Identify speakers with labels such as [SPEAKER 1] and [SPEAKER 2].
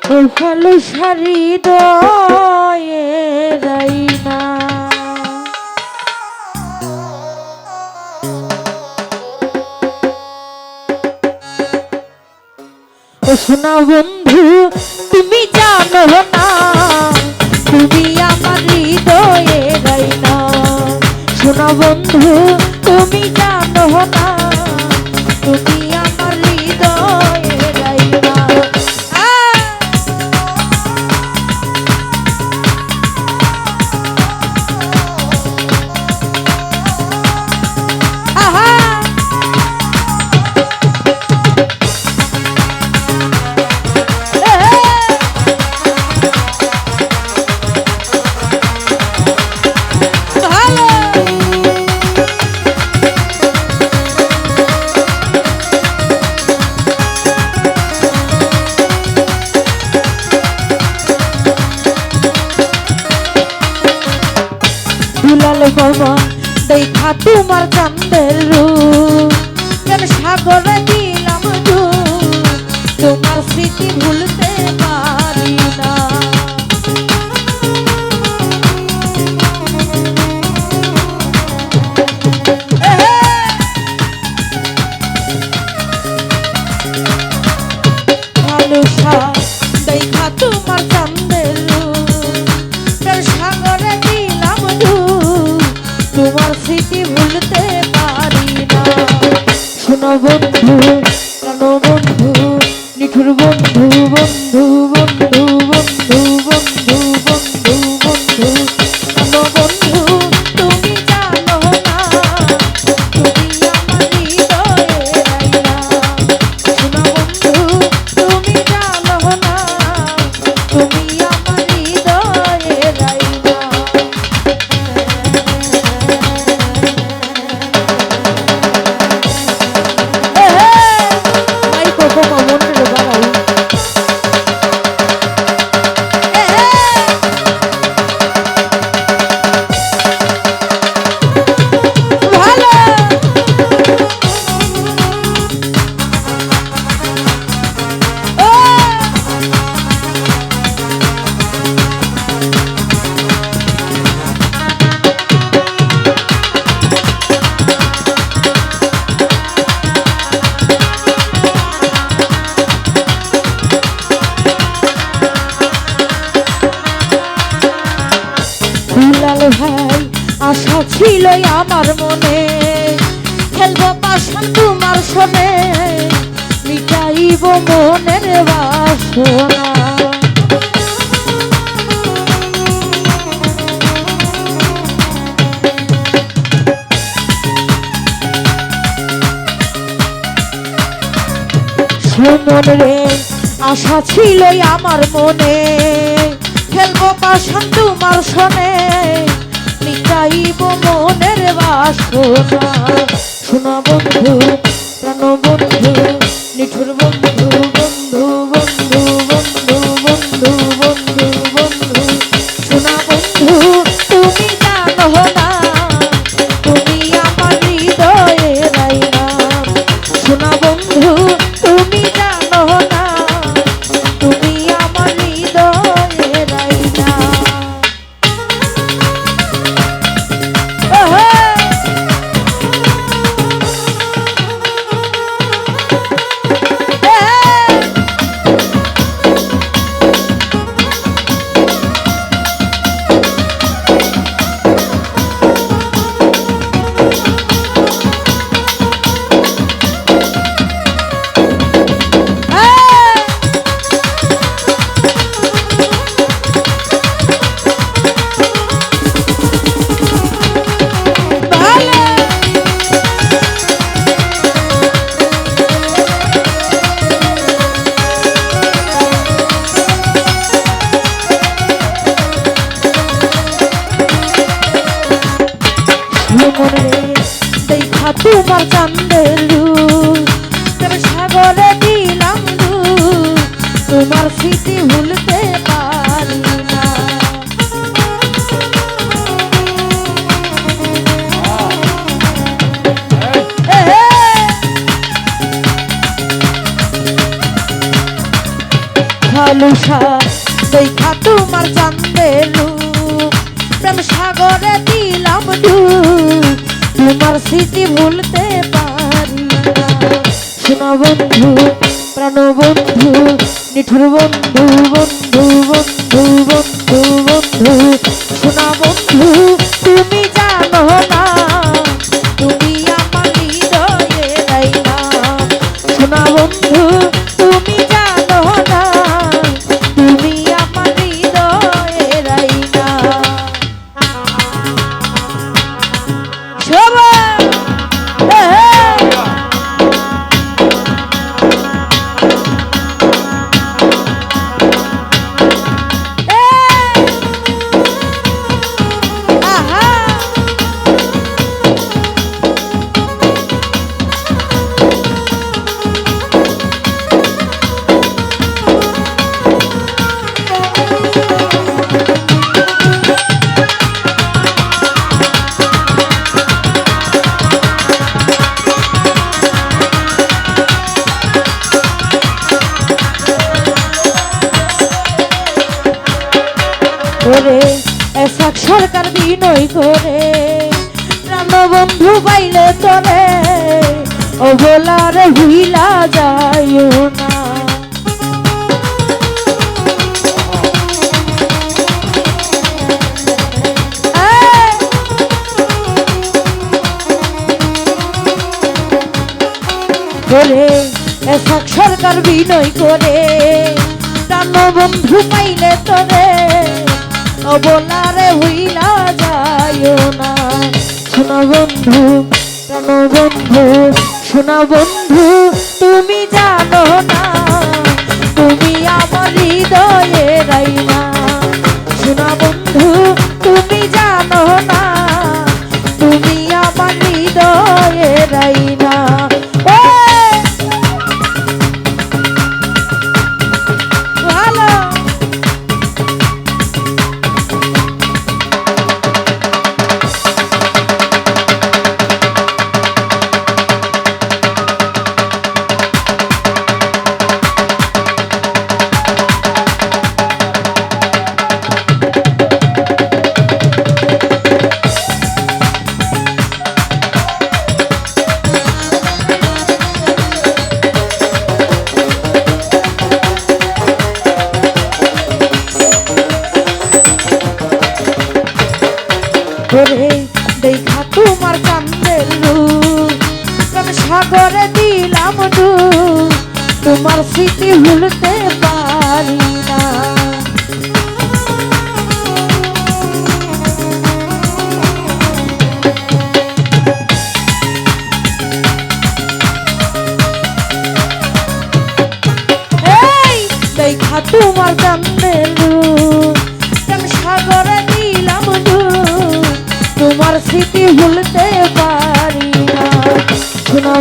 [SPEAKER 1] ও ভালো সারি দয়ে রাইনা ও শোনা বন্ধু তুমি জানো না তুমি আমার হৃদয়ে রাইনা শোনা বন্ধু তুমি জানো না তুমি আমার হৃদয়ে রাইনা বাবা দেখা তোমার চাঁদের রূপ কেন সাগরে দিলাম তোমার স্মৃতি ভুলতে পারি না ভালোবাসা দেখা তোমার চাঁদের রূপ কেন সাগরে দিলাম তোমার স্মৃতি ভুলতে পারি না শোনো বন্ধু কেন বন্ধু নিঠুর বন্ধু বন্ধু বন্ধু বন্ধু বন্ধু বন্ধু বন্ধু কেন বন্ধু তুমি জানো না তুমি আমার হৃদয়ে রাইনা শোনো বন্ধু তুমি জানো না তুমি আমার হৃদয়ে রাইনা ভাই আশা ছিল আমার মনে খেলবো পাশান তোমার সনে মিটাইব মনের বাসনা সুমন রে আশা ছিল আমার মনে খেলবো পাশান তোমার সনে মিটাইব মনের বাসনা শোনা বন্ধু প্রাণ বন্ধু নিঠুর বন্ধু বন্ধু বন্ধু বন্ধু বন্ধু বন্ধু বন্ধু শোনা বন্ধু তুমি জানো না তুমি আমার হৃদয়ে রাইনা শোনা বন্ধু তুমি জানো না তুমি আমার হৃদয়ে রাইনা দেখা তোমার চাঁদের রূপ সাগরে দিলাম তোমার স্মৃতি ভুলতে পারি না ভালোবাসা দেখা তোমার চাঁদের রূপ প্রেম সাগরে দিলাম ডুব তোমার স্মৃতি ভুলতে পারি না শোনা বন্ধু প্রাণ বন্ধু নিঠুর বন্ধু বন্ধু বন্ধু বন্ধু বন্ধু শোনা বন্ধু তুমি জানো না তুমি আমার হৃদয়ে রাইনা শোনা বন্ধু তুমি জানো না তুমি আমার হৃদয়ে রাইনা শোভা করে এসব সরকার বিনয় করে প্রাণ বন্ধু পাইলে তোরে ও বলার হুইলা যাইও না করে এসব সরকার বিনয় করে প্রাণ বন্ধু পাইলে তোরে অবলারে হইলা যাইও না শোনা বন্ধু প্রাণ বন্ধু শোনা বন্ধু তুমি জানো না তুমি আমার হৃদয়ে রাইনা শোনা বন্ধু তুমি জানো না তুমি আমার হৃদয়ে রাইনা করে দেখা তোমার চাঁদের রূপ প্রেম সাগরে দিলাম ডুব তোমার স্মৃতি ভুলতে পারি না দেখা তোমার চাঁদের রূপ প্রেম সাগরে দিলাম ডুব তোমার স্মৃতি ভুলতে পারি না শোনা